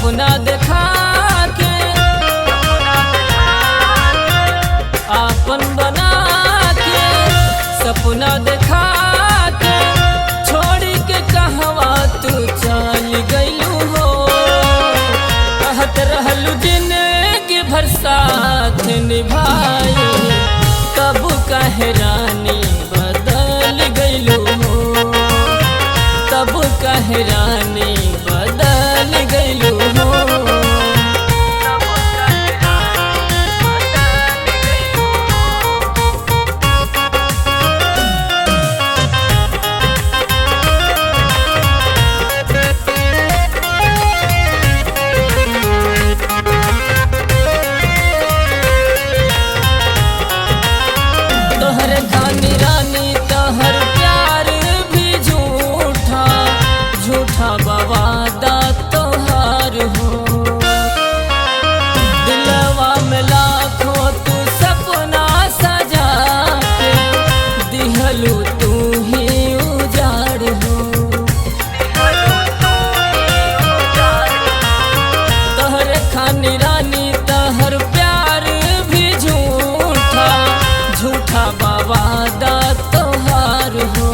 सपना देखा के आपन बना के, सपना देखा के छोड़ के कहवा तू चल गइलू हो। कहत रहलू जिंदगी भर साथ निभाए, तब काहे रानी बदल गइलू हो, तब काहे रानी बदल गइलू हो। तोहर खानी रानी तोहर प्यार भी झूठा, झूठा बवादा तोहार हो। दिलवा में लाखों तू सपना सजा के, दिहलू तू ही उजाड़ हो। तोहर खानी रानी तोहर प्यार भी झूठा, झूठा बवादा तोहार हो।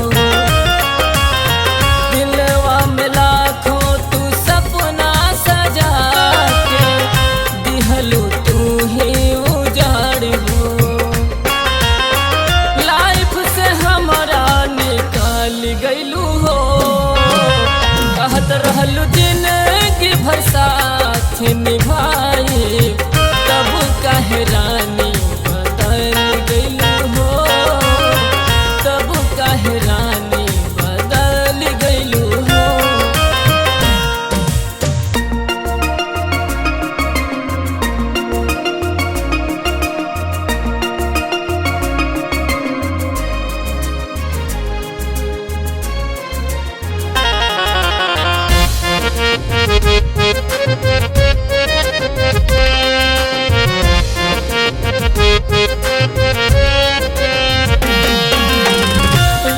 दिलवा में लाखों तू सपना सजा के, दिहलू तू ही उजाड़ हो। लाइफ से हमारा निकाल गइलू हो। कहत रहलू जिंदगी भर साथ निभाए, तब काहे रानी बदल गइलू हो, तब काहे रानी बदल गइलू हो।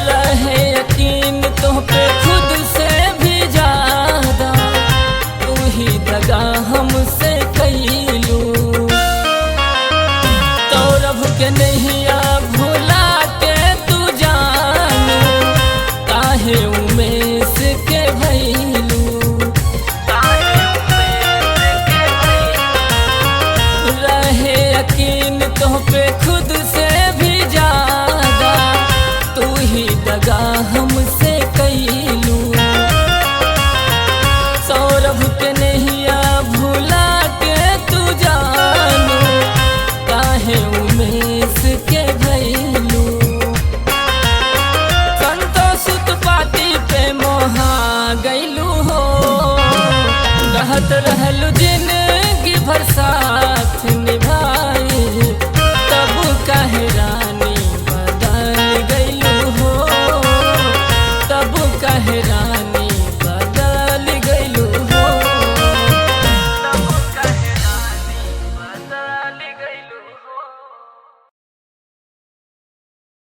रहे यकीन तुह पे खुद से भी ज्यादा, तू ही दगा हमसे कइलू। तौरभ के नैया भुला के तू जानू, काहे उमेश के भइलू। रहे यकीन तुह पे खुद से भी ज्यादा, तू ही दगा हमसे कइलू। सौरभ के नैया भुला के तू जानू, काहे उमेश के भइलू। संतोष उत्पाती पे मोहा गइलू हो। कहत रहलू जिन